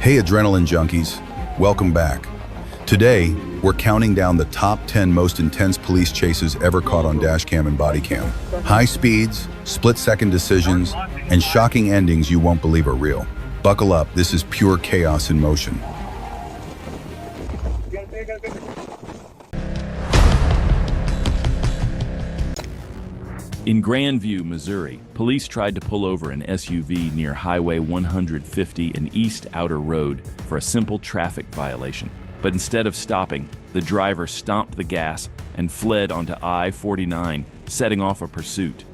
Hey adrenaline junkies, welcome back. Today, we're counting down the top 10 most intense police chases ever caught on Dashcam and Bodycam. High speeds, split-second decisions, and shocking endings you won't believe are real. Buckle up, this is pure chaos in motion. In Grandview, Missouri, police tried to pull over an SUV near Highway 150 and East Outer Road for a simple traffic violation. But instead of stopping, the driver stomped the gas and fled onto I-49, setting off a pursuit.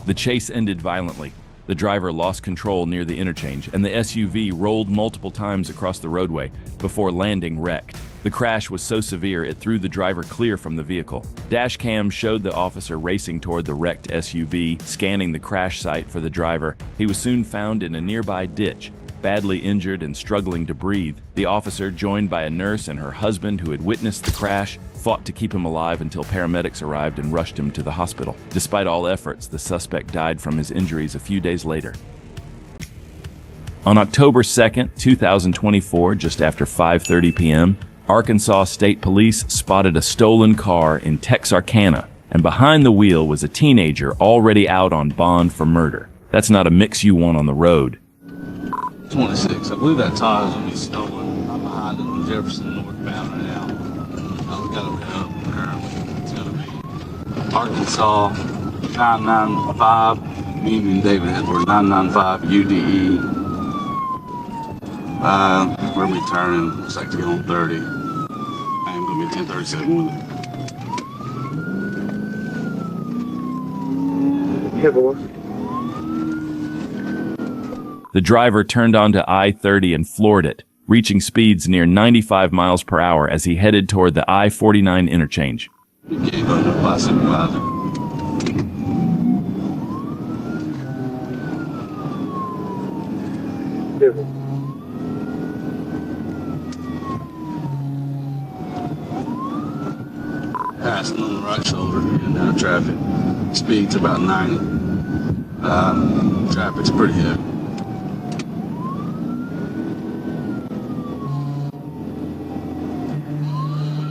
The chase ended violently. The driver lost control near the interchange, and the SUV rolled multiple times across the roadway before landing wrecked. The crash was so severe it threw the driver clear from the vehicle. Dashcam showed the officer racing toward the wrecked SUV, scanning the crash site for the driver. He was soon found in a nearby ditch, badly injured and struggling to breathe. The officer, joined by a nurse and her husband who had witnessed the crash, fought to keep him alive until paramedics arrived and rushed him to the hospital. Despite all efforts, the suspect died from his injuries a few days later. On October 2nd, 2024, just after 5:30 p.m., Arkansas State Police spotted a stolen car in Texarkana, and behind the wheel was a teenager already out on bond for murder. That's not a mix you want on the road. 26. I believe that tire is going to be stolen. I'm behind it on Jefferson northbound right now. We got to rid up apparently. It's going to be Arkansas 995, Union David Edward 995 UDE. We're going to be turning, looks like to get on 30. I am going to be 1037 with it. Yeah, boy. The driver turned onto I-30 and floored it, reaching speeds near 95 miles per hour as he headed toward the I-49 interchange. You can't go to the bus supervisor. Passing on the right shoulder and down traffic. Speed's about 90. Traffic's pretty heavy.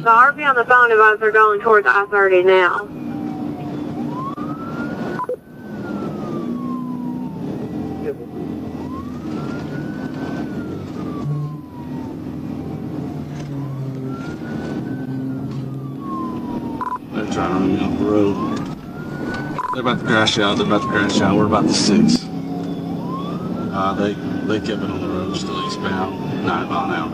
The RP on the phone advised they're going towards I-30 now. They're trying to run me off the road. They're about to crash out. We're about to 6. They kept it on the road, still eastbound, 9 mile an hour.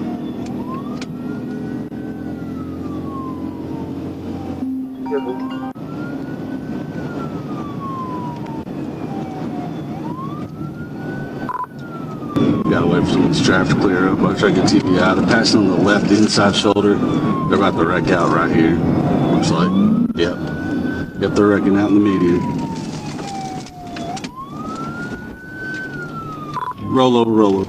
Gotta wait for some of this traffic to clear up. I'll try to get TBI. They're passing on the left inside shoulder. They're about to wreck out right here. Looks like. Yep, they're wrecking out in the median. Roll over.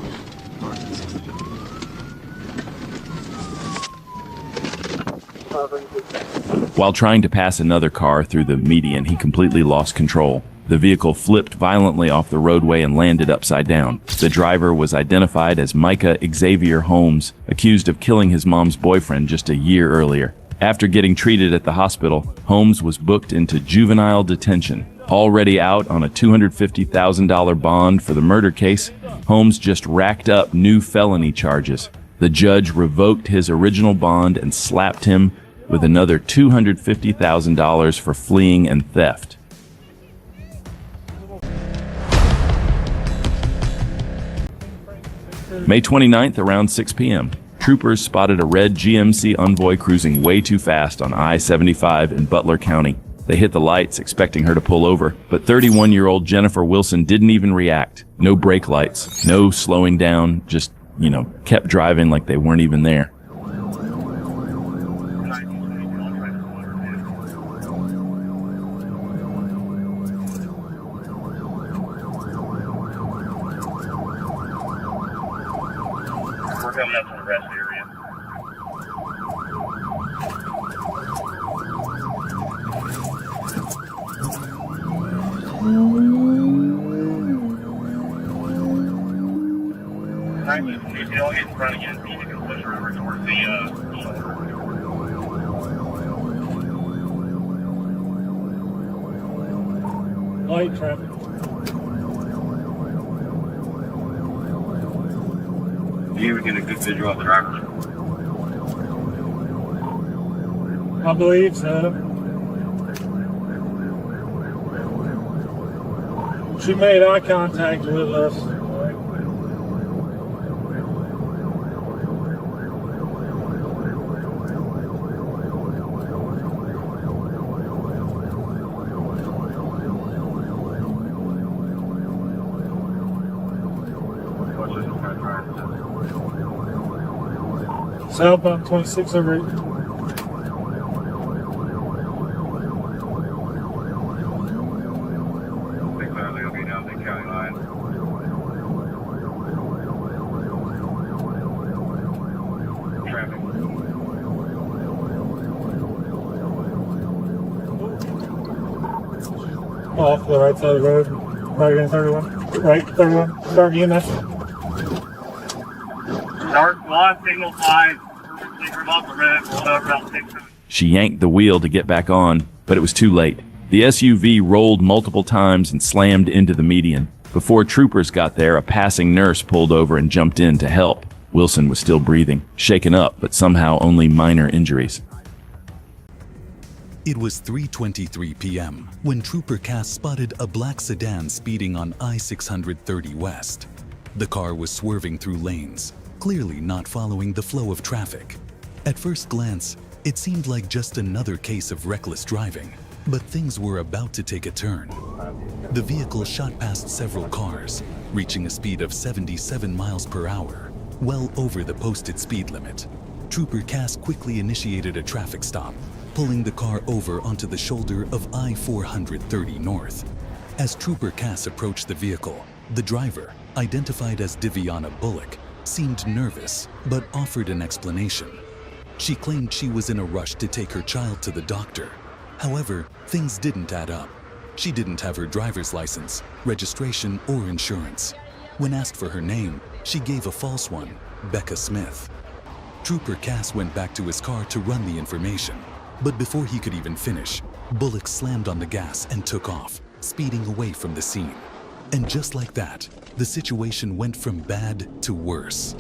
While trying to pass another car through the median, he completely lost control. The vehicle flipped violently off the roadway and landed upside down. The driver was identified as Micah Xavier Holmes, accused of killing his mom's boyfriend just a year earlier. After getting treated at the hospital, Holmes was booked into juvenile detention. Already out on a $250,000 bond for the murder case, Holmes just racked up new felony charges. The judge revoked his original bond and slapped him with another $250,000 for fleeing and theft. May 29th, around 6 p.m., troopers spotted a red GMC Envoy cruising way too fast on I-75 in Butler County. They hit the lights, expecting her to pull over, but 31-year-old Jennifer Wilson didn't even react. No brake lights, no slowing down, just, kept driving like they weren't even there. We're coming up to the rest area. Alright, if you all get in front of you, you can push her over towards the shoulder. Light traffic. You were getting a good visual of the driver. I believe so. She made eye contact with us. Southbound 26 over 8. They'll be down the county line. Traffic. Off the right side of the road. Right in 31. Right, 31. Start EMS. Start one, signal 5. Perfect off the red. Rolled over about 6. She yanked the wheel to get back on, but it was too late. The SUV rolled multiple times and slammed into the median. Before troopers got there, a passing nurse pulled over and jumped in to help. Wilson was still breathing, shaken up, but somehow only minor injuries. It was 3:23 p.m. when Trooper Cass spotted a black sedan speeding on I-630 West. The car was swerving through lanes, clearly not following the flow of traffic. At first glance, it seemed like just another case of reckless driving, but things were about to take a turn. The vehicle shot past several cars, reaching a speed of 77 miles per hour, well over the posted speed limit. Trooper Cass quickly initiated a traffic stop, pulling the car over onto the shoulder of I-430 North. As Trooper Cass approached the vehicle, the driver, identified as Diviana Bullock, seemed nervous but offered an explanation. She claimed she was in a rush to take her child to the doctor. However, things didn't add up. She didn't have her driver's license, registration, or insurance. When asked for her name, she gave a false one, Becca Smith. Trooper Cass went back to his car to run the information, but before he could even finish, Bullock slammed on the gas and took off, speeding away from the scene. And just like that, the situation went from bad to worse.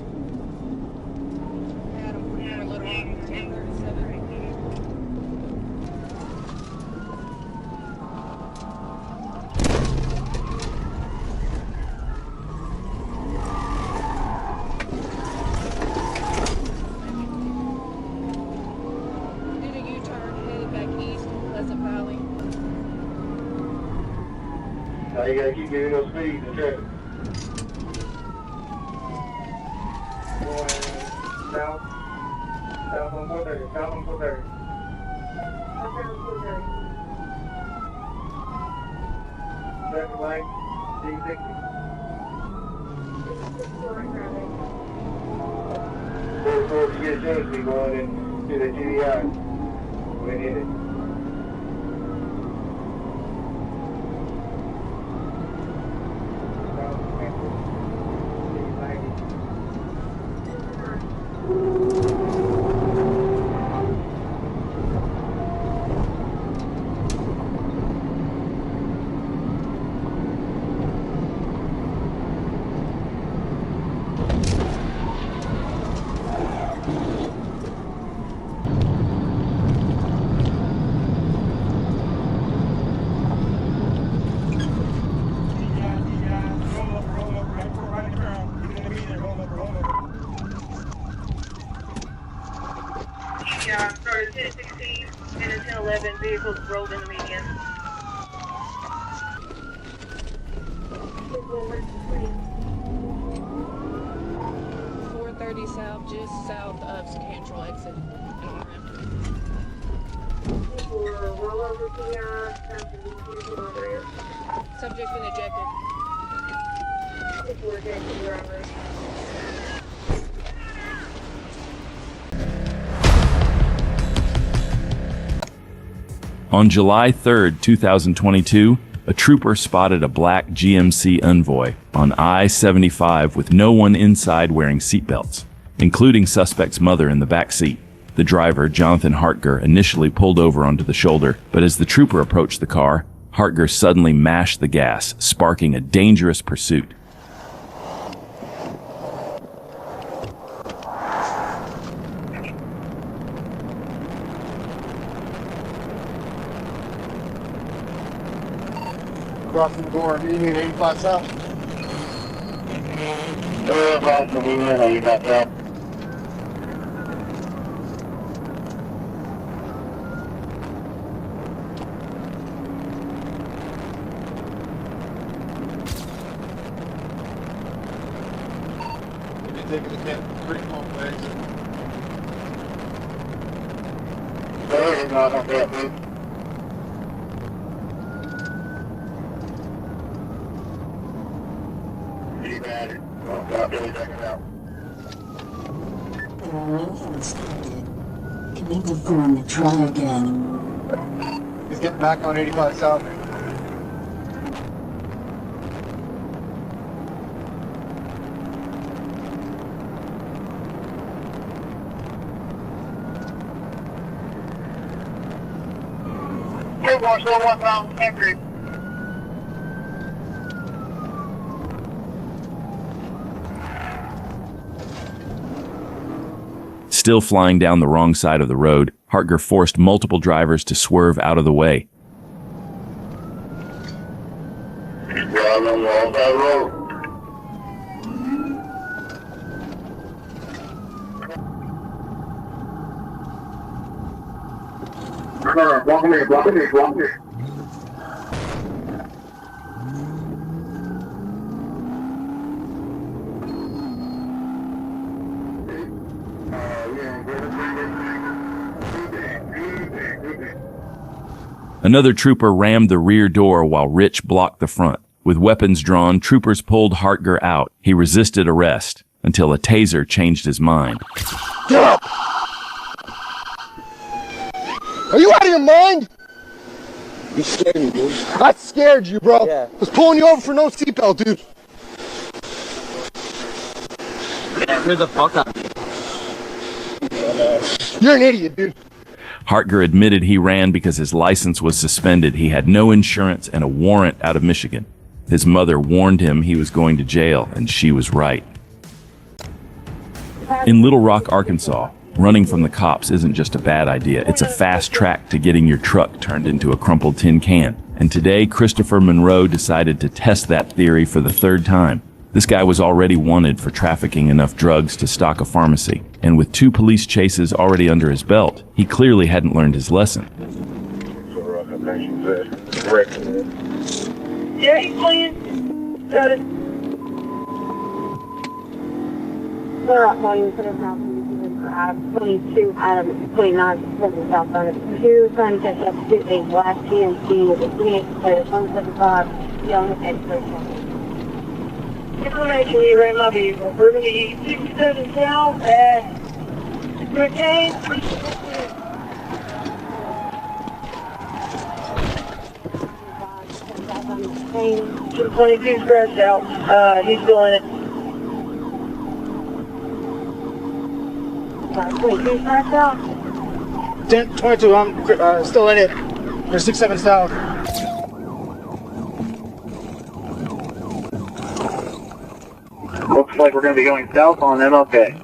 Now you gotta keep giving those speeds and traffic. Going south on 430, south on 430. Traffic light, D60. Before you get a chance to be going into the GDI, we need it. 11 vehicles rolled in the median. 430 south, just south of Cantrell exit. Subject been ejected. On July 3rd, 2022, a trooper spotted a black GMC Envoy on I-75 with no one inside wearing seatbelts, including suspect's mother in the back seat. The driver, Jonathan Hartger, initially pulled over onto the shoulder, but as the trooper approached the car, Hartger suddenly mashed the gas, sparking a dangerous pursuit. Crossing the door, you need 85 south. You got that. Taking the 10-3 home exit. They're not on that move. Pretty bad. Not really checking out. Connected form to try again. He's getting back on 85 south. Watch that one pound angry. Still flying down the wrong side of the road, Hartger forced multiple drivers to swerve out of the way. Block me. Another trooper rammed the rear door while Rich blocked the front. With weapons drawn, troopers pulled Hartger out. He resisted arrest until a taser changed his mind. Get up! Are you out of your mind? You scared me, dude. I scared you, bro. Yeah. I was pulling you over for no seatbelt, dude. Who the fuck up? You're an idiot, dude. Hartger admitted he ran because his license was suspended. He had no insurance and a warrant out of Michigan. His mother warned him he was going to jail, and she was right. In Little Rock, Arkansas, running from the cops isn't just a bad idea. It's a fast track to getting your truck turned into a crumpled tin can. And today, Christopher Monroe decided to test that theory for the third time. This guy was already wanted for trafficking enough drugs to stock a pharmacy. And with 2 police chases already under his belt, he clearly hadn't learned his lesson. Yeah, he's playing. Got it. We're not playing for the house. 22 out of 29 from the south side of 2, trying to catch up to a black GMC with a 175 young expiration. Information, you ran my vehicle. We're going to use 67 south at Retain. 22 scratched out. He's doing it. 22 scratched out. 22, I'm still in it. There's 67 south. Looks like we're going to be going south on MLK.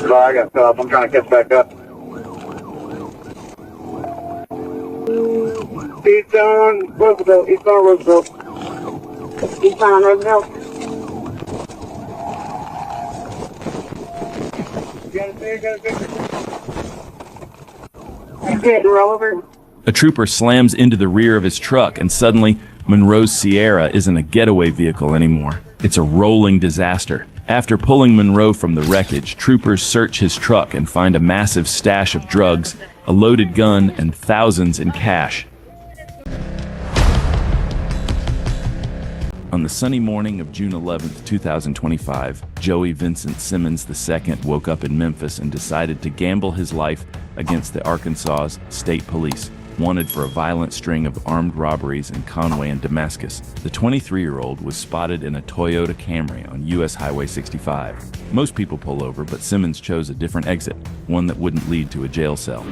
I got cut off. I'm trying to catch back up. Eastbound Roosevelt. Eastbound Roosevelt. Eastbound Roosevelt. Roll over. A trooper slams into the rear of his truck, and suddenly, Monroe's Sierra isn't a getaway vehicle anymore. It's a rolling disaster. After pulling Monroe from the wreckage, troopers search his truck and find a massive stash of drugs, a loaded gun, and thousands in cash. On the sunny morning of June 11, 2025, Joey Vincent Simmons II woke up in Memphis and decided to gamble his life against the Arkansas State Police, wanted for a violent string of armed robberies in Conway and Damascus. The 23-year-old was spotted in a Toyota Camry on U.S. Highway 65. Most people pull over, but Simmons chose a different exit, one that wouldn't lead to a jail cell.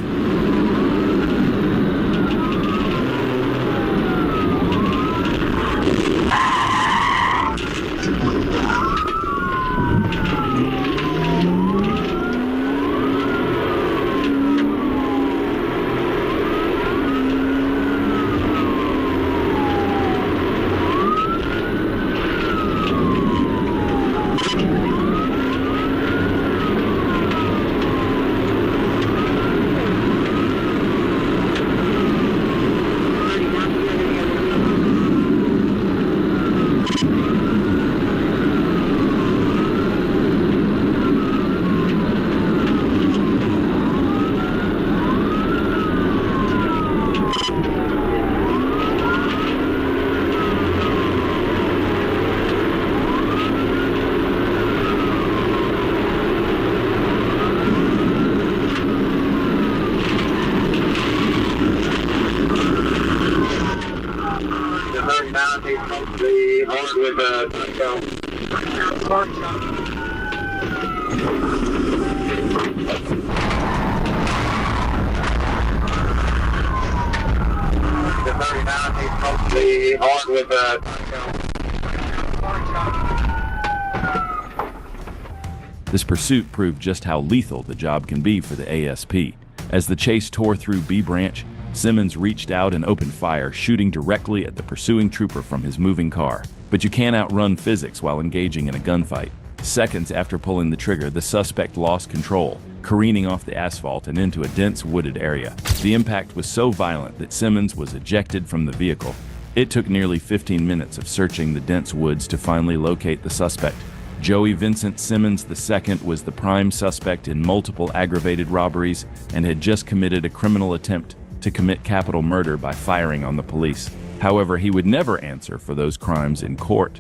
This pursuit proved just how lethal the job can be for the ASP. As the chase tore through B Branch, Simmons reached out and opened fire, shooting directly at the pursuing trooper from his moving car. But you can't outrun physics while engaging in a gunfight. Seconds after pulling the trigger, the suspect lost control, careening off the asphalt and into a dense wooded area. The impact was so violent that Simmons was ejected from the vehicle. It took nearly 15 minutes of searching the dense woods to finally locate the suspect. Joey Vincent Simmons II was the prime suspect in multiple aggravated robberies and had just committed a criminal attempt to commit capital murder by firing on the police. However, he would never answer for those crimes in court.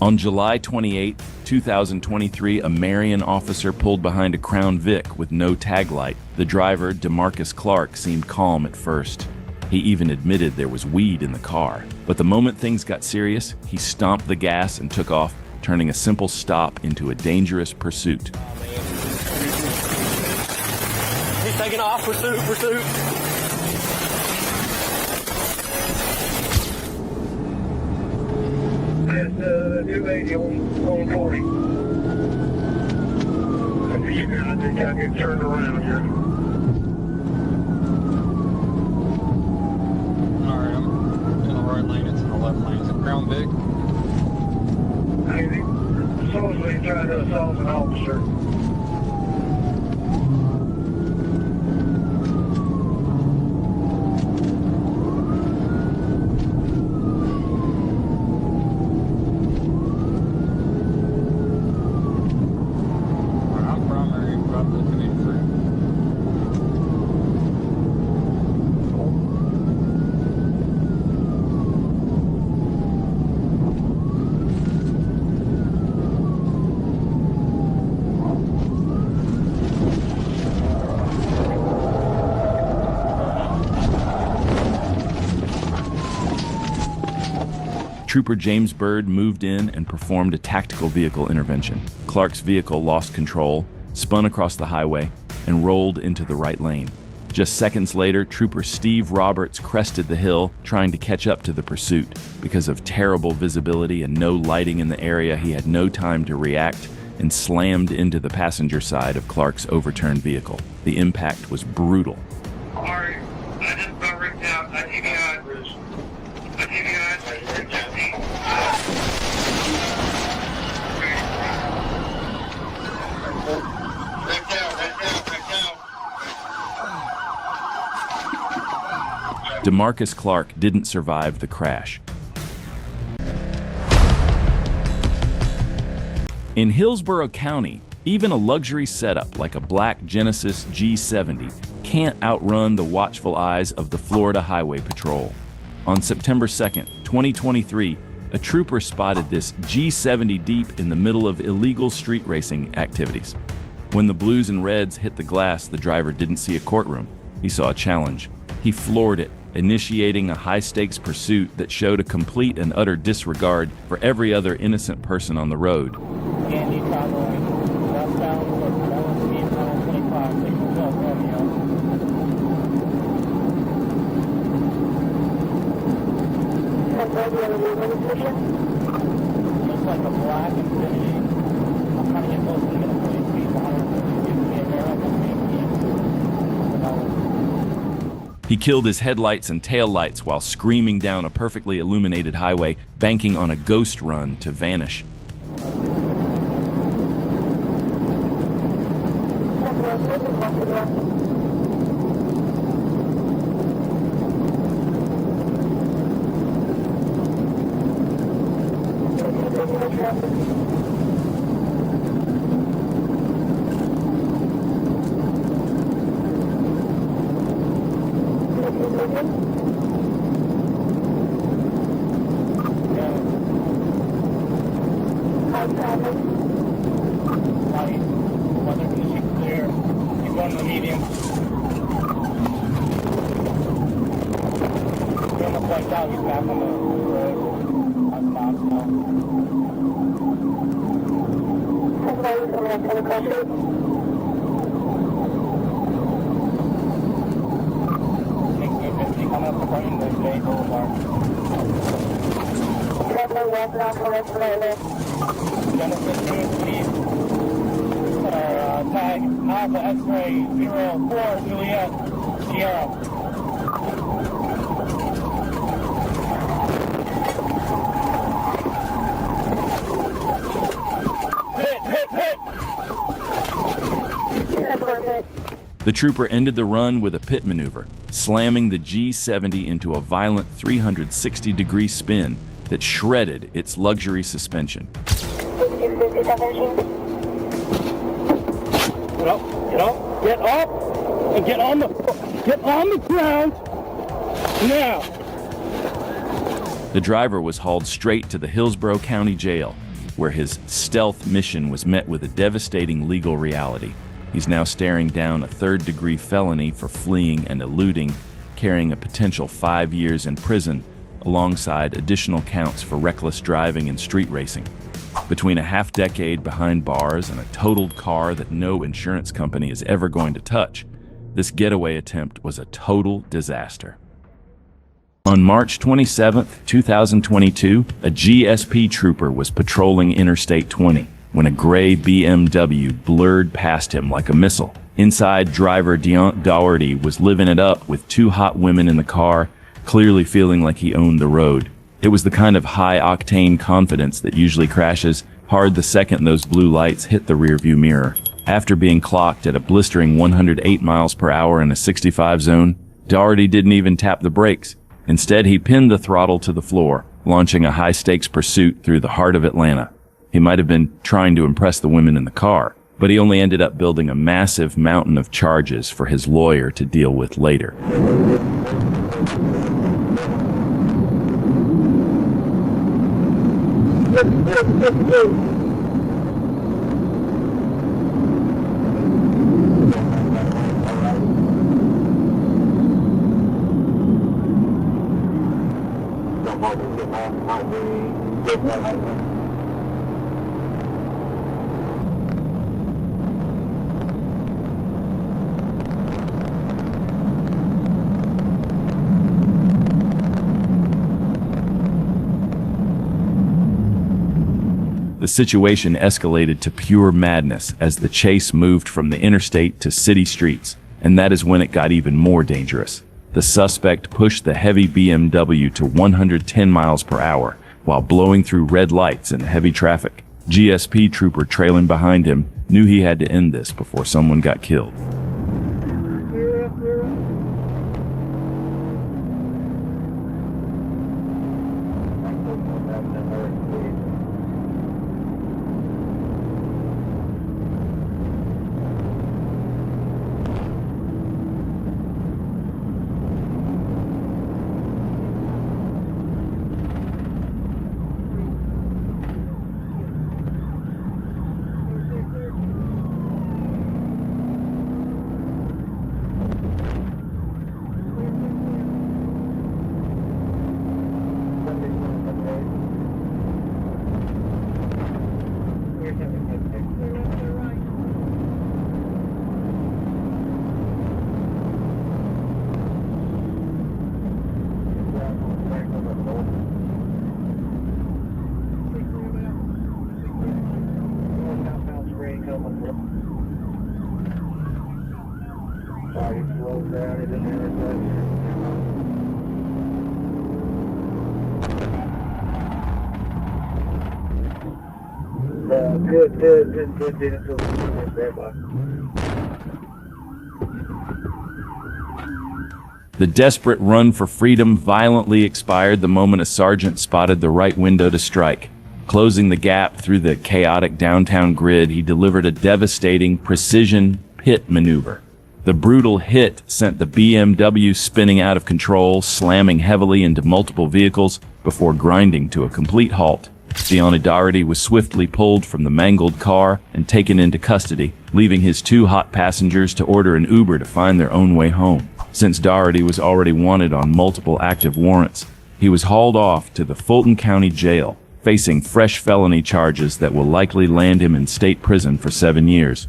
On July 28, 2023, a Marion officer pulled behind a Crown Vic with no tag light. The driver, DeMarcus Clark, seemed calm at first. He even admitted there was weed in the car. But the moment things got serious, he stomped the gas and took off, turning a simple stop into a dangerous pursuit. He's taking off. Pursuit. That's new lady on 40. I think you're gonna get turned around here. Alright, I'm in the right lane, it's in the left lane. Is it Crown Vic? Supposedly trying to assault an officer. I'm primary, about to commit through. Trooper James Byrd moved in and performed a tactical vehicle intervention. Clark's vehicle lost control, spun across the highway, and rolled into the right lane. Just seconds later, Trooper Steve Roberts crested the hill, trying to catch up to the pursuit. Because of terrible visibility and no lighting in the area, he had no time to react and slammed into the passenger side of Clark's overturned vehicle. The impact was brutal. All right, I just about ripped out. I give you address. I give you address. Ripped out. DeMarcus Clark didn't survive the crash. In Hillsborough County, even a luxury setup like a black Genesis G70 can't outrun the watchful eyes of the Florida Highway Patrol. On September 2nd, 2023, a trooper spotted this G70 deep in the middle of illegal street racing activities. When the blues and reds hit the glass, the driver didn't see a courtroom. He saw a challenge. He floored it, initiating a high-stakes pursuit that showed a complete and utter disregard for every other innocent person on the road. Andy traveling westbound with LSP 125, taking South Romeo. Looks like a black Infinity. I'm trying to get close to the police speed 150. He killed his headlights and taillights while screaming down a perfectly illuminated highway, banking on a ghost run to vanish. Weather conditions clear. Keep going to the medium. He almost wiped out. He's back on the road. On top now. Coming up the front end of Bay Boulevard. Genesis East. Tag Alpha X-ray 04 Juliet Sierra. Hit! The trooper ended the run with a pit maneuver, slamming the G70 into a violent 360-degree spin that shredded its luxury suspension. Get up, and get on the ground now. The driver was hauled straight to the Hillsborough County Jail, where his stealth mission was met with a devastating legal reality. He's now staring down a third-degree felony for fleeing and eluding, carrying a potential 5 years in prison, alongside additional counts for reckless driving and street racing. Between a half-decade behind bars and a totaled car that no insurance company is ever going to touch, this getaway attempt was a total disaster. On March 27, 2022, a GSP trooper was patrolling Interstate 20 when a gray BMW blurred past him like a missile. Inside, driver Deont Doherty was living it up with two hot women in the car, clearly feeling like he owned the road. It was the kind of high-octane confidence that usually crashes hard the second those blue lights hit the rearview mirror. After being clocked at a blistering 108 miles per hour in a 65 zone, Doherty didn't even tap the brakes. Instead, he pinned the throttle to the floor, launching a high-stakes pursuit through the heart of Atlanta. He might have been trying to impress the women in the car, but he only ended up building a massive mountain of charges for his lawyer to deal with later. The situation escalated to pure madness as the chase moved from the interstate to city streets, and that is when it got even more dangerous. The suspect pushed the heavy BMW to 110 miles per hour while blowing through red lights in heavy traffic. GSP trooper trailing behind him knew he had to end this before someone got killed. The desperate run for freedom violently expired the moment a sergeant spotted the right window to strike. Closing the gap through the chaotic downtown grid, he delivered a devastating precision pit maneuver. The brutal hit sent the BMW spinning out of control, slamming heavily into multiple vehicles before grinding to a complete halt. Gianni Doherty was swiftly pulled from the mangled car and taken into custody, leaving his two hot passengers to order an Uber to find their own way home. Since Doherty was already wanted on multiple active warrants, he was hauled off to the Fulton County Jail, facing fresh felony charges that will likely land him in state prison for 7 years.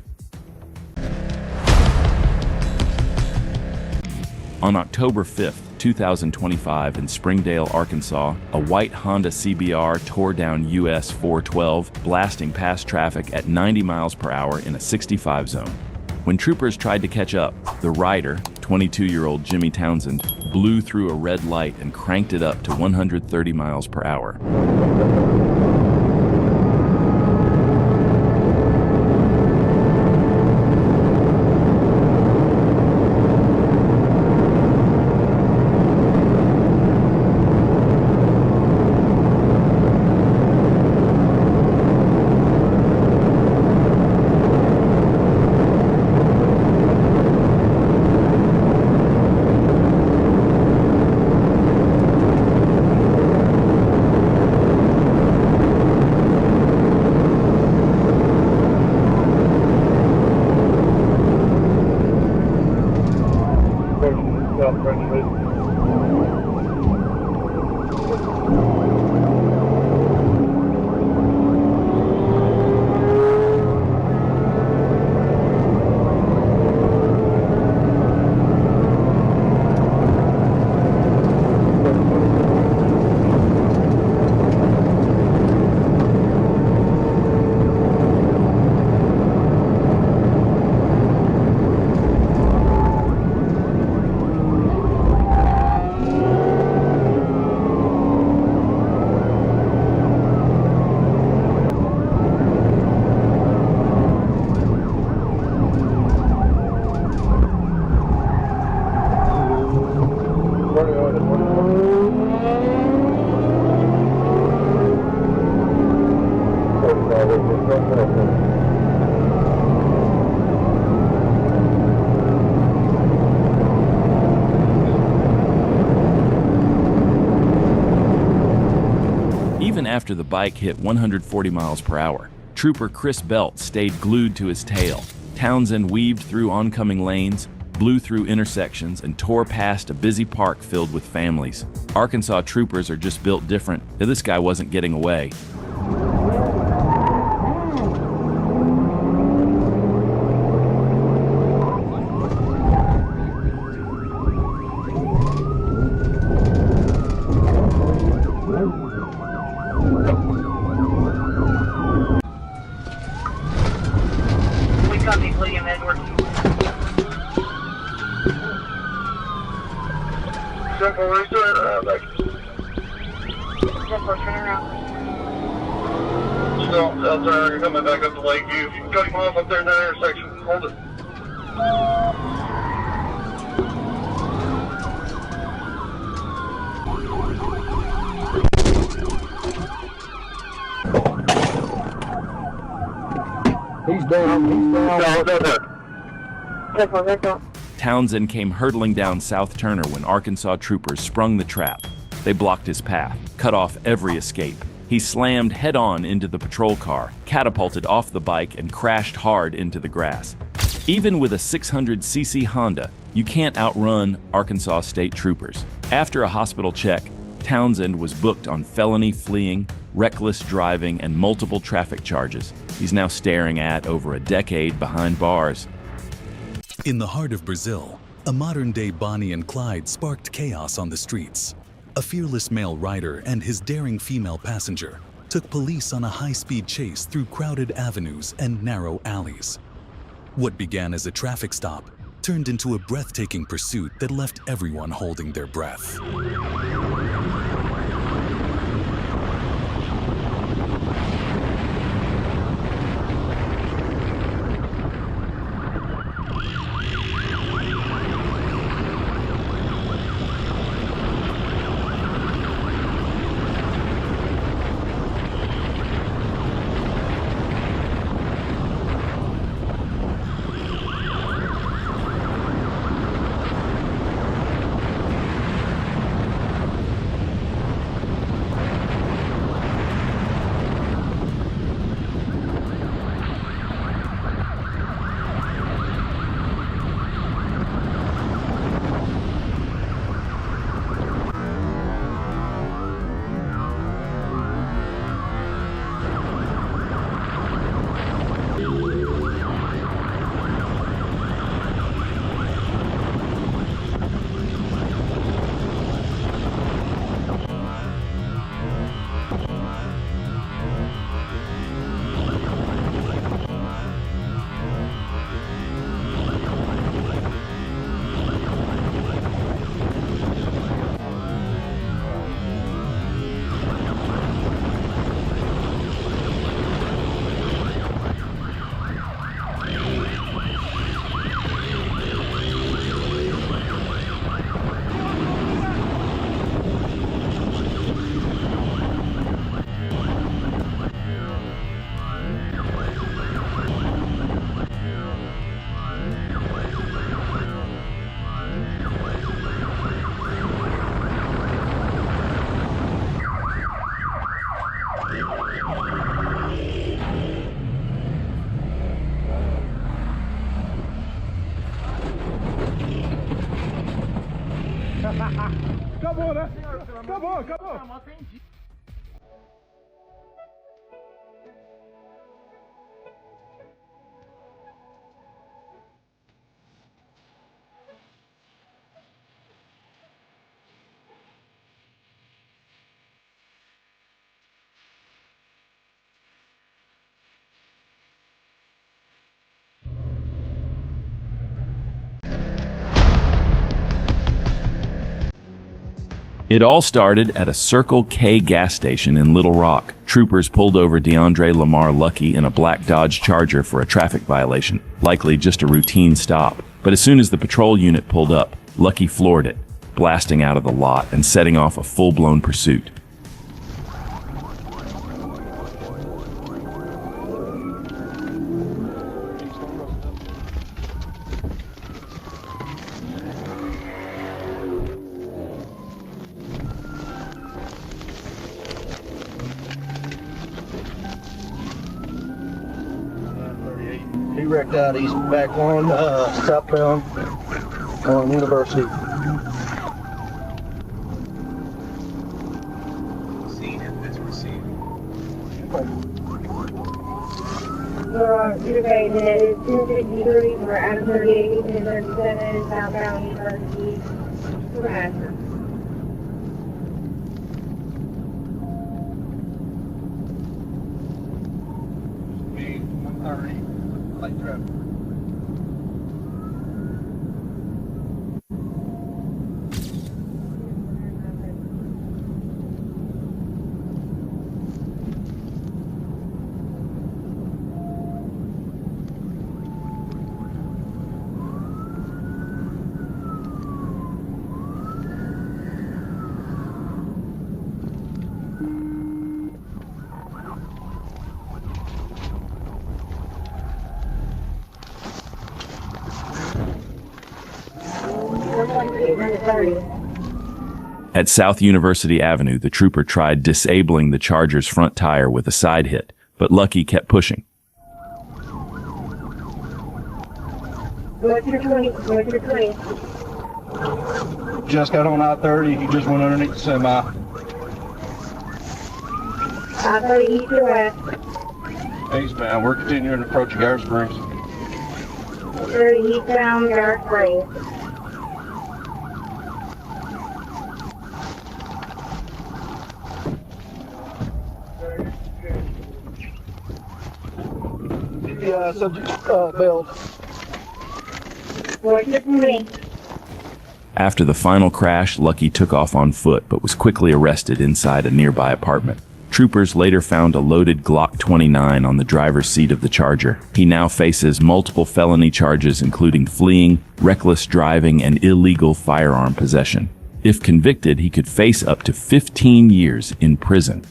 On October 5th, 2025, in Springdale, Arkansas, a white Honda CBR tore down US 412, blasting past traffic at 90 miles per hour in a 65 zone. When troopers tried to catch up, the rider, 22-year-old Jimmy Townsend, blew through a red light and cranked it up to 130 miles per hour. Even after the bike hit 140 miles per hour, Trooper Chris Belt stayed glued to his tail. Townsend weaved through oncoming lanes, blew through intersections, and tore past a busy park filled with families. Arkansas troopers are just built different. This guy wasn't getting away. You're coming back up to Lakeview. If you can cut him off up there in that intersection, hold it. He's down. No. Townsend came hurtling down South Turner when Arkansas troopers sprung the trap. They blocked his path, cut off every escape. He slammed head-on into the patrol car, catapulted off the bike, and crashed hard into the grass. Even with a 600cc Honda, you can't outrun Arkansas state troopers. After a hospital check, Townsend was booked on felony fleeing, reckless driving, and multiple traffic charges. He's now staring at over a decade behind bars. In the heart of Brazil, a modern-day Bonnie and Clyde sparked chaos on the streets. A fearless male rider and his daring female passenger took police on a high-speed chase through crowded avenues and narrow alleys. What began as a traffic stop turned into a breathtaking pursuit that left everyone holding their breath. Acabou, né? Acabou, acabou. It all started at a Circle K gas station in Little Rock. Troopers pulled over DeAndre Lamar Lucky in a black Dodge Charger for a traffic violation, likely just a routine stop. But as soon as the patrol unit pulled up, Lucky floored it, blasting out of the lot and setting off a full-blown pursuit. He wrecked out east back one, southbound on University. Okay, that is 253 for Adam 38 and 37 southbound University. Okay. Light traffic. At South University Avenue, the trooper tried disabling the Charger's front tire with a side hit, but Lucky kept pushing. Just got on I-30, he just went underneath the semi. I-30 east or west? Eastbound, we're continuing to approach Garrett Springs. 30 eastbound, Garrett Springs. Yeah, subject bailed. After the final crash, Lucky took off on foot but was quickly arrested inside a nearby apartment. Troopers later found a loaded Glock 29 on the driver's seat of the Charger. He now faces multiple felony charges including fleeing, reckless driving, and illegal firearm possession. If convicted, he could face up to 15 years in prison.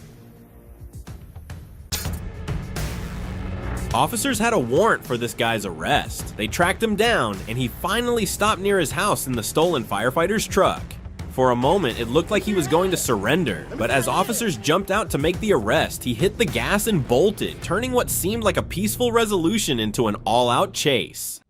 Officers had a warrant for this guy's arrest. They tracked him down, and he finally stopped near his house in the stolen firefighter's truck. For a moment, it looked like he was going to surrender, but as officers jumped out to make the arrest, he hit the gas and bolted, turning what seemed like a peaceful resolution into an all-out chase.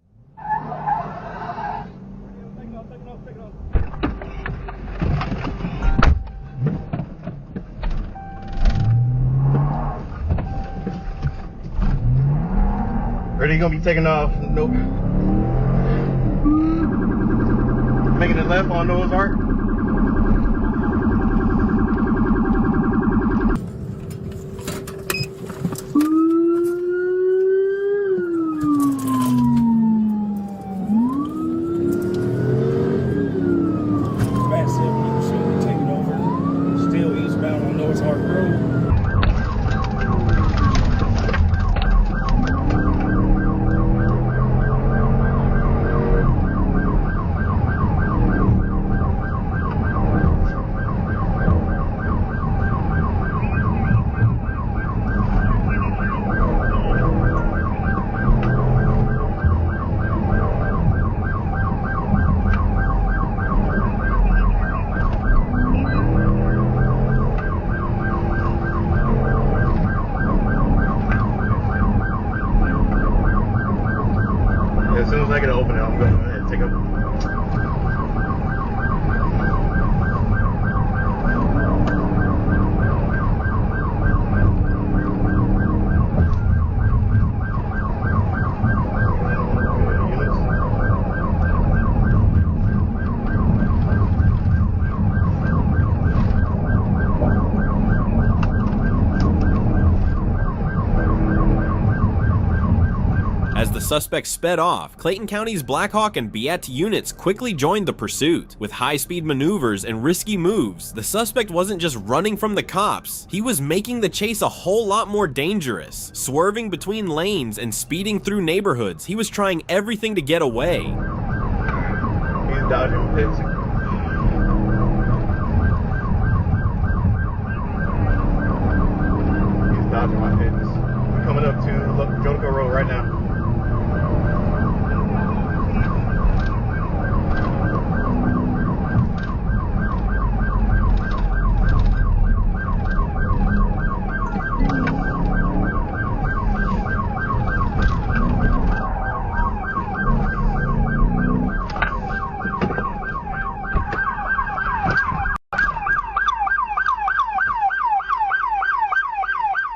Ready, gonna be taking off. Nope. Making it left on Noah's Ark. As soon as I get to open it, I'm going to go ahead and take a... As the suspect sped off, Clayton County's Black Hawk and Beat units quickly joined the pursuit. With high-speed maneuvers and risky moves, the suspect wasn't just running from the cops, he was making the chase a whole lot more dangerous. Swerving between lanes and speeding through neighborhoods, he was trying everything to get away. He's dodging pits. He's dodging my pits. I'm coming up to Jodico Road right now.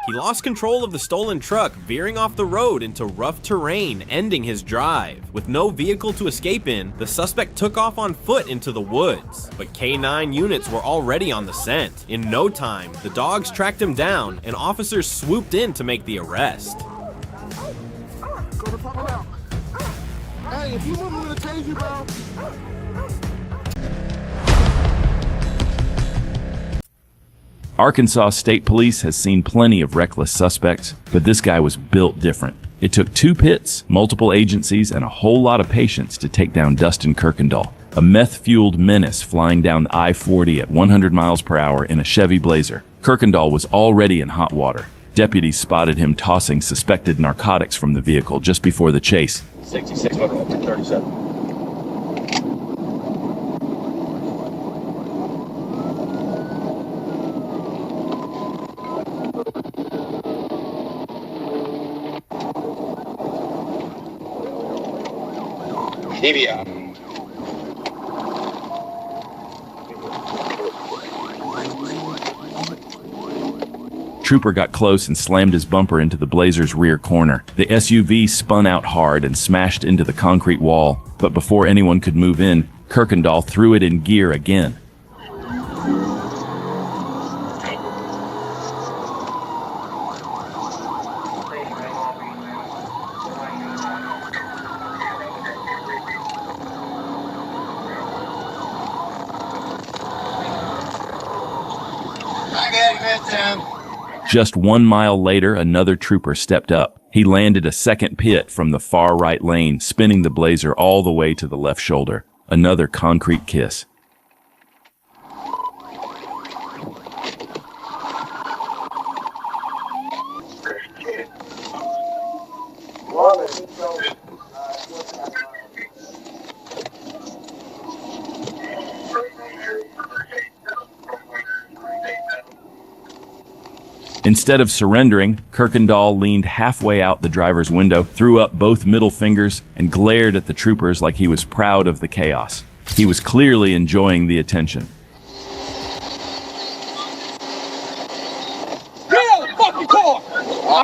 He lost control of the stolen truck, veering off the road into rough terrain, ending his drive. With no vehicle to escape in, the suspect took off on foot into the woods. But K9 units were already on the scent. In no time, the dogs tracked him down, and officers swooped in to make the arrest. Hey, if you want me to tase you, bro. Arkansas State Police has seen plenty of reckless suspects, but this guy was built different. It took 2 pits, multiple agencies, and a whole lot of patience to take down Dustin Kirkendall, a meth-fueled menace flying down I-40 at 100 miles per hour in a Chevy Blazer. Kirkendall was already in hot water. Deputies spotted him tossing suspected narcotics from the vehicle just before the chase. 66 37. Trooper got close and slammed his bumper into the Blazer's rear corner. The SUV spun out hard and smashed into the concrete wall, but before anyone could move in, Kirkendall threw it in gear again. Just 1 mile later, another trooper stepped up. He landed a second pit from the far right lane, spinning the Blazer all the way to the left shoulder. Another concrete kiss. Instead of surrendering, Kirkendall leaned halfway out the driver's window, threw up both middle fingers, and glared at the troopers like he was proud of the chaos. He was clearly enjoying the attention. Get out of the fucking car!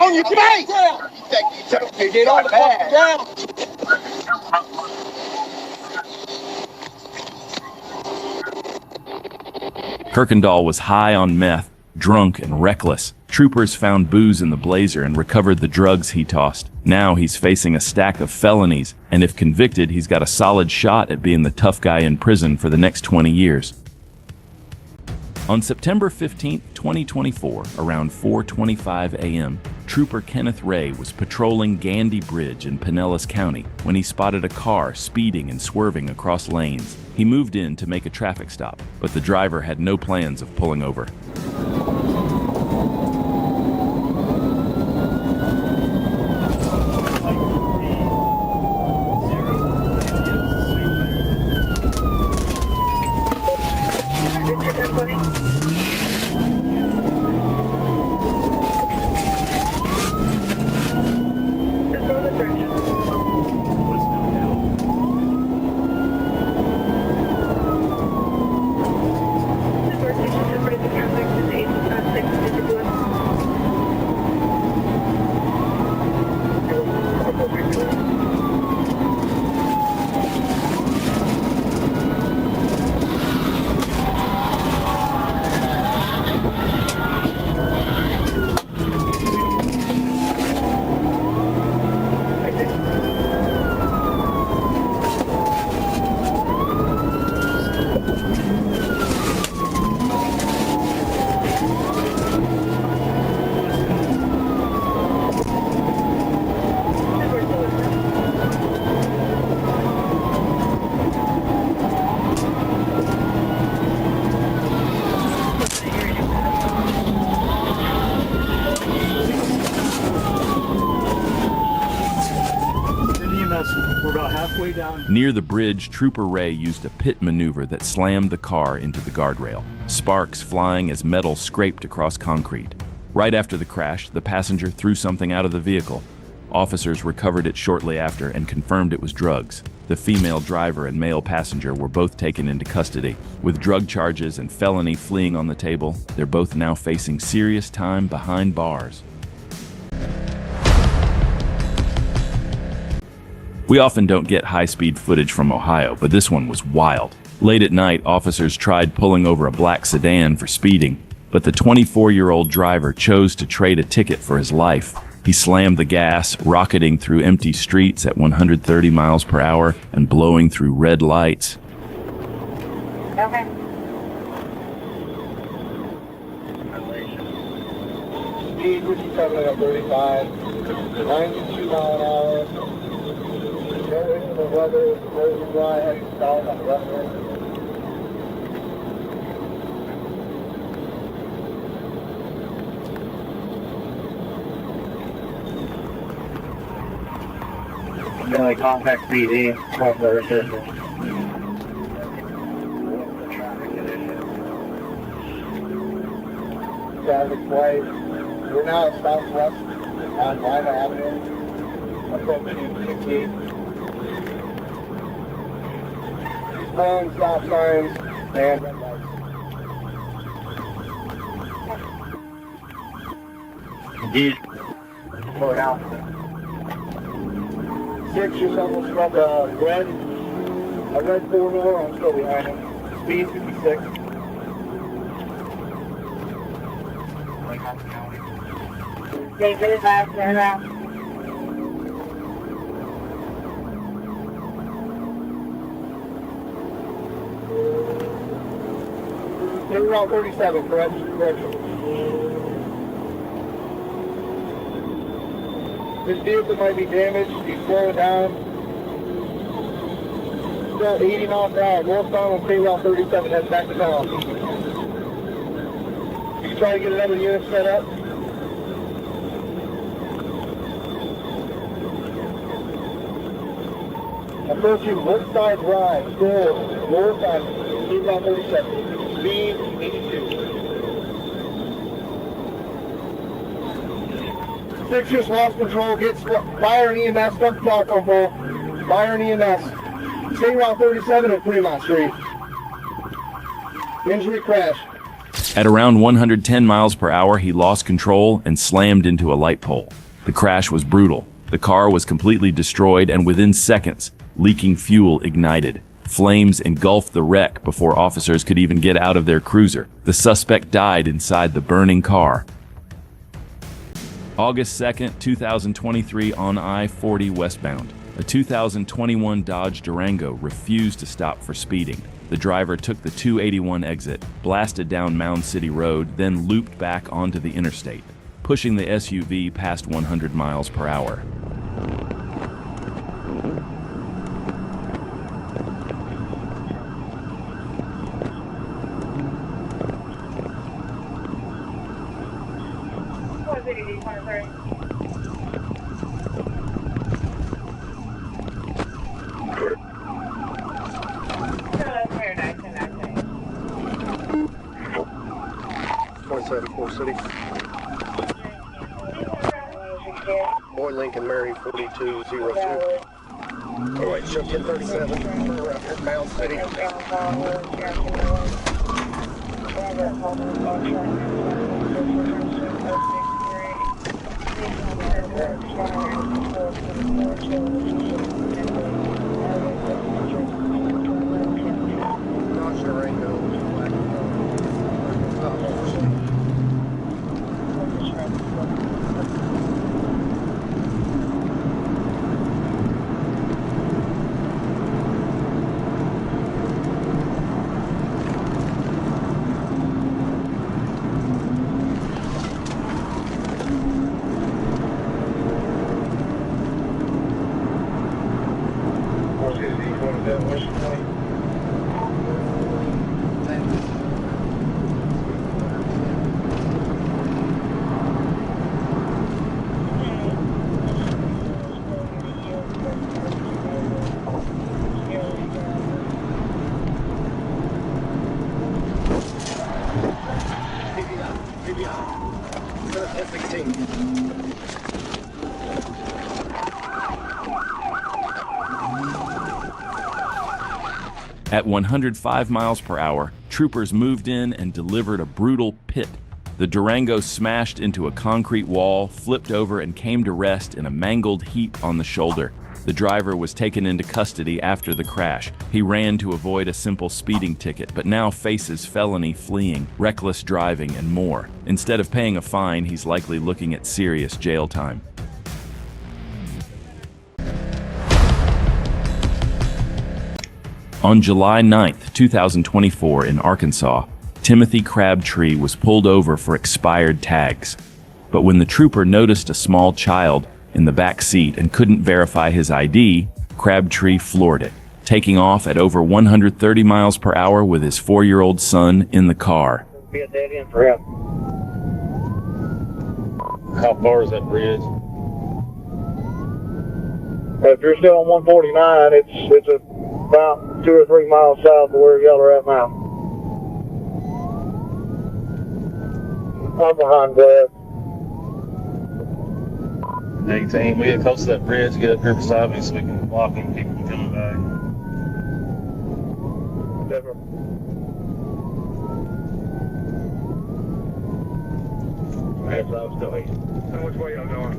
On your face! Get on the fucking ground! Kirkendall was high on meth, drunk and reckless. Troopers found booze in the Blazer and recovered the drugs he tossed. Now he's facing a stack of felonies, and if convicted, he's got a solid shot at being the tough guy in prison for the next 20 years. On September 15, 2024, around 4:25 a.m., Trooper Kenneth Ray was patrolling Gandy Bridge in Pinellas County when he spotted a car speeding and swerving across lanes. He moved in to make a traffic stop, but the driver had no plans of pulling over. We're about halfway down. Near the bridge, Trooper Ray used a pit maneuver that slammed the car into the guardrail, sparks flying as metal scraped across concrete. Right after the crash, the passenger threw something out of the vehicle. Officers recovered it shortly after and confirmed it was drugs. The female driver and male passenger were both taken into custody. With drug charges and felony fleeing on the table, they're both now facing serious time behind bars. We often don't get high-speed footage from Ohio, but this one was wild. Late at night, officers tried pulling over a black sedan for speeding, but the 24-year-old driver chose to trade a ticket for his life. He slammed the gas, rocketing through empty streets at 130 miles per hour and blowing through red lights. Okay. Speed 57 at 35, 92 mile an hour. No into the weather, closing dry, heading south on the left lane. Really contact PD, for assistance. Traffic light. We're now at southwest on Lima Avenue, approaching 68. Long stop signs and red lights. Indeed. Slow down. 6 just almost struck a red 4-door. I'm still behind him. Speed 56. Stay really fast, turn around. They were on 37, correct? This vehicle might be damaged. He's slowing down. Still 80 miles per hour. Northbound on State Route 37 heading back to town. You can try to get another unit set up. Approaching Woodside Drive, still north on State Route 37. Speed 82. 6 just lost control, gets fire and EMS, stuck clock on full. Fire and EMS. State Route 37 at Fremont Street. Injury crash. At around 110 miles per hour, he lost control and slammed into a light pole. The crash was brutal. The car was completely destroyed, and within seconds, leaking fuel ignited. Flames engulfed the wreck before officers could even get out of their cruiser. The suspect died inside the burning car. August 2nd, 2023, on I-40 westbound, a 2021 Dodge Durango refused to stop for speeding. The driver took the 281 exit, blasted down Mound City Road, then looped back onto the interstate, pushing the SUV past 100 miles per hour. City. Boy Lincoln Mary 4202. Oh wait, show 1037. Mound City. At 105 miles per hour, troopers moved in and delivered a brutal pit. The Durango smashed into a concrete wall, flipped over, and came to rest in a mangled heap on the shoulder. The driver was taken into custody after the crash. He ran to avoid a simple speeding ticket, but now faces felony fleeing, reckless driving, and more. Instead of paying a fine, he's likely looking at serious jail time. On July 9th, 2024, in Arkansas, Timothy Crabtree was pulled over for expired tags. But when the trooper noticed a small child in the back seat and couldn't verify his ID, Crabtree floored it, taking off at over 130 miles per hour with his 4-year-old son in the car. Be a dead end for him. How far is that bridge? If you're still on 149, it's about 2 or 3 miles south of where y'all are at now. I'm behind Glad. 18. We get close to that bridge, get up here beside me so we can block them, keep them coming back. Definitely. That's what I was doing. And which way y'all going?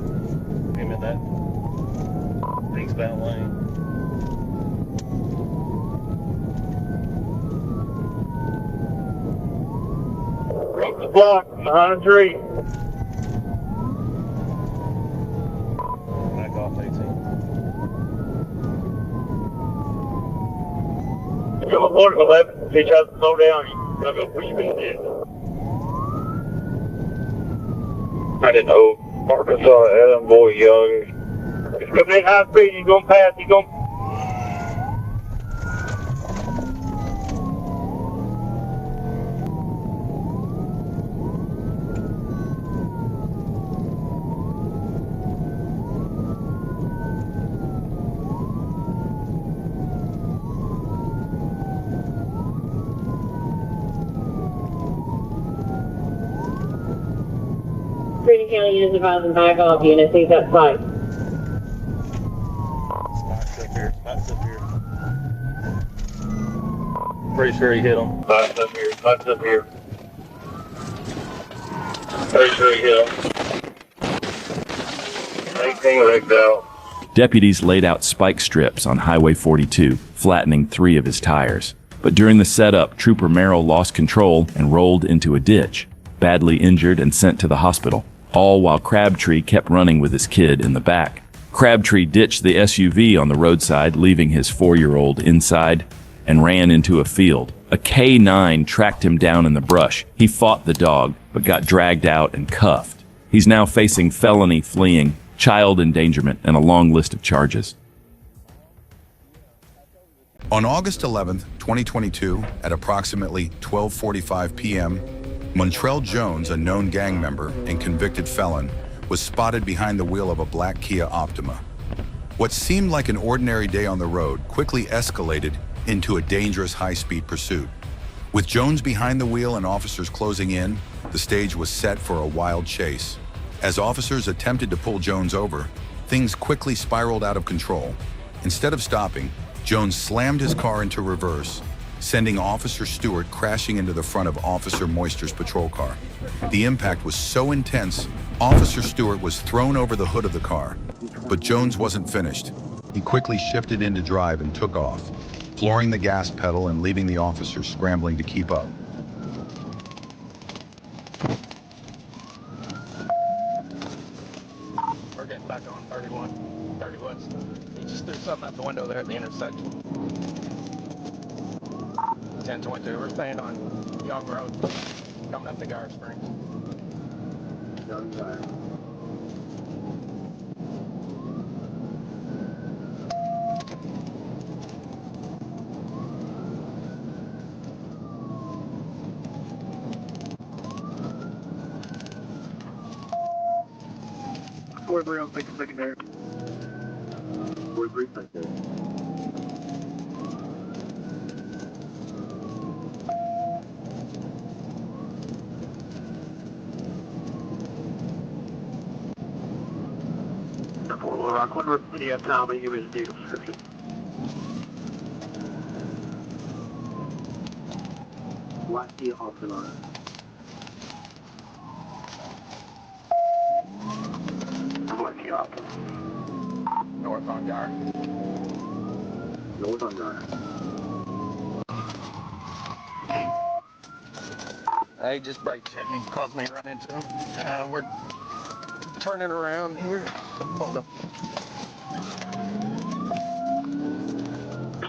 Him in that eastbound lane. The block, behind a tree. Back off 18. Come aboard 11. If he tries to slow down, you're going to push me in. I didn't know. Arkansas, Adam Boy Young. He's coming in high speed. He's going to pass. He's going to... Green County is advising backup units, he's at site. Spots up here. Pretty sure he hit him. Spots up here. Spots up here. Pretty sure he hit him. 18 wrecked out. Deputies laid out spike strips on Highway 42, flattening 3 of his tires. But during the setup, Trooper Merrill lost control and rolled into a ditch, badly injured and sent to the hospital, all while Crabtree kept running with his kid in the back. Crabtree ditched the SUV on the roadside, leaving his 4-year-old inside, and ran into a field. A K-9 tracked him down in the brush. He fought the dog, but got dragged out and cuffed. He's now facing felony fleeing, child endangerment, and a long list of charges. On August 11th, 2022, at approximately 12:45 p.m., Montrell Jones, a known gang member and convicted felon, was spotted behind the wheel of a black Kia Optima. What seemed like an ordinary day on the road quickly escalated into a dangerous high-speed pursuit. With Jones behind the wheel and officers closing in, the stage was set for a wild chase. As officers attempted to pull Jones over, things quickly spiraled out of control. Instead of stopping, Jones slammed his car into reverse, sending Officer Stewart crashing into the front of Officer Moister's patrol car. The impact was so intense, Officer Stewart was thrown over the hood of the car. But Jones wasn't finished. He quickly shifted into drive and took off, flooring the gas pedal and leaving the officers scrambling to keep up. We're getting back on 30 West. He just threw something out the window there at the intersection. 1022, we're staying on Young Road, coming up to Gar Springs. Young Gar. Four three on secondary. 43 secondary. Rock, whatever video Tommy, give us a deal description. Black Kia Optima. Black Kia Optima. North on Gar. North on Gar. Hey, just brakes hit me, caused me to run into him. We're turning around here. Hold up.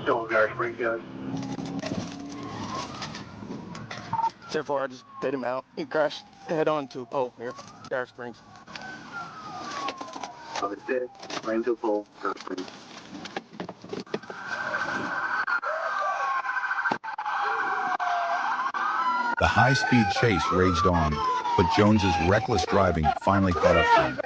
Still on Gar Springs, guys. So far, I just hit him out. He crashed head on to a pole here, Gar Springs. Oh, it's dead. Ran to a pole, Gar Springs. The high-speed chase raged on, but Jones's reckless driving finally caught up to him.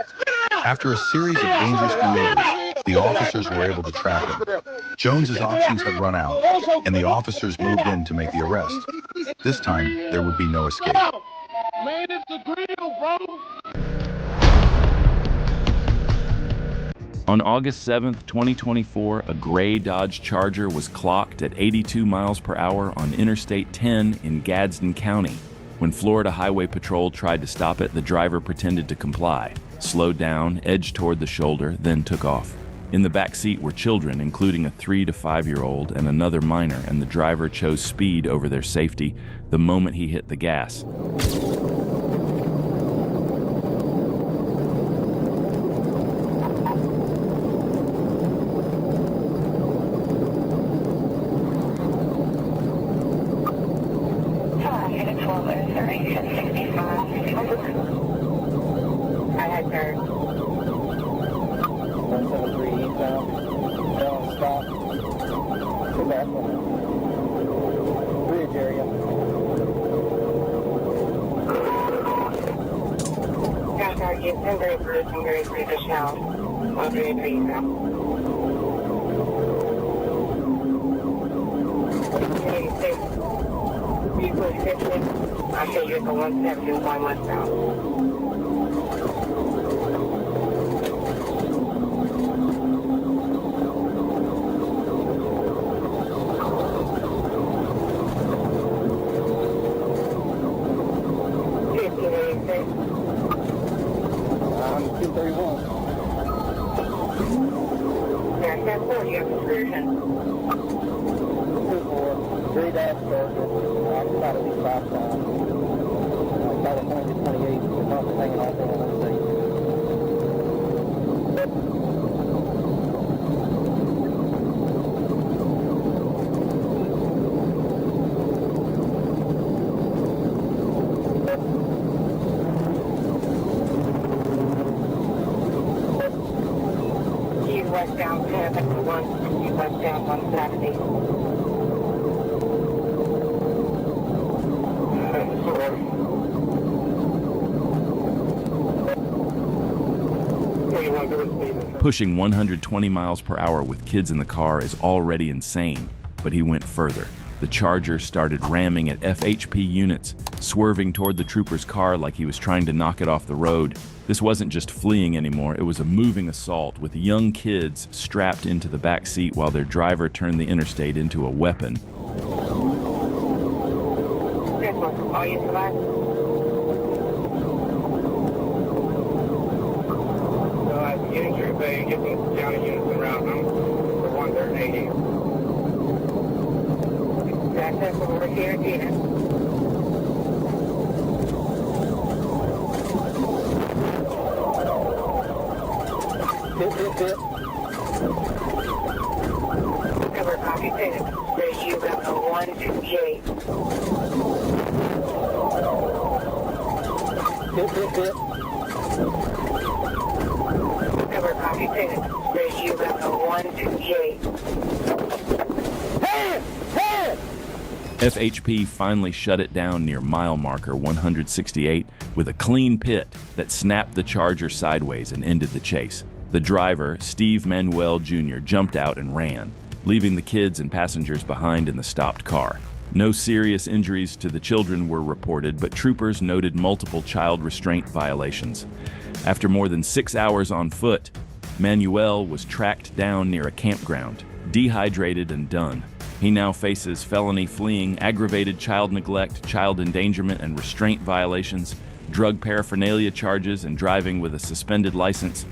After a series of dangerous maneuvers, the officers were able to trap him. Jones's options had run out, and the officers moved in to make the arrest. This time, there would be no escape. Man, it's the grill, bro! On August 7th, 2024, a gray Dodge Charger was clocked at 82 miles per hour on Interstate 10 in Gadsden County. When Florida Highway Patrol tried to stop it, the driver pretended to comply, slowed down, edged toward the shoulder, then took off. In the back seat were children, including a 3 to 5-year-old and another minor, and the driver chose speed over their safety the moment he hit the gas. right there. 173 eastbound. Down stop. Go back on the bridge area. Down target, 1033 to Shell. 133 eastbound. 86. Vehicle 50. I'll show you at the 171 westbound. I'm 231. Yeah, 10-4, you have excursion. 2-4. Three dash charger. Outside of these stop signs. California 28. The pump is hanging off on the state. East westbound 10, that's the one. East westbound 170. Pushing 120 miles per hour with kids in the car is already insane, but he went further. The Charger started ramming at FHP units, swerving toward the trooper's car like he was trying to knock it off the road. This wasn't just fleeing anymore, it was a moving assault with young kids strapped into the back seat while their driver turned the interstate into a weapon. Are you select? Unit Troop A, get the county units around them for 180. That's it, over here, Tina. Hit. Cover copy, Tina. There's you got a 128. Hit. Cover copy, Tina. There's you got a 128. FHP finally shut it down near mile marker 168 with a clean pit that snapped the Charger sideways and ended the chase. The driver, Steve Manuel Jr., jumped out and ran, leaving the kids and passengers behind in the stopped car. No serious injuries to the children were reported, but troopers noted multiple child restraint violations. After more than 6 hours on foot, Manuel was tracked down near a campground, dehydrated and done. He now faces felony fleeing, aggravated child neglect, child endangerment and restraint violations, drug paraphernalia charges, and driving with a suspended license.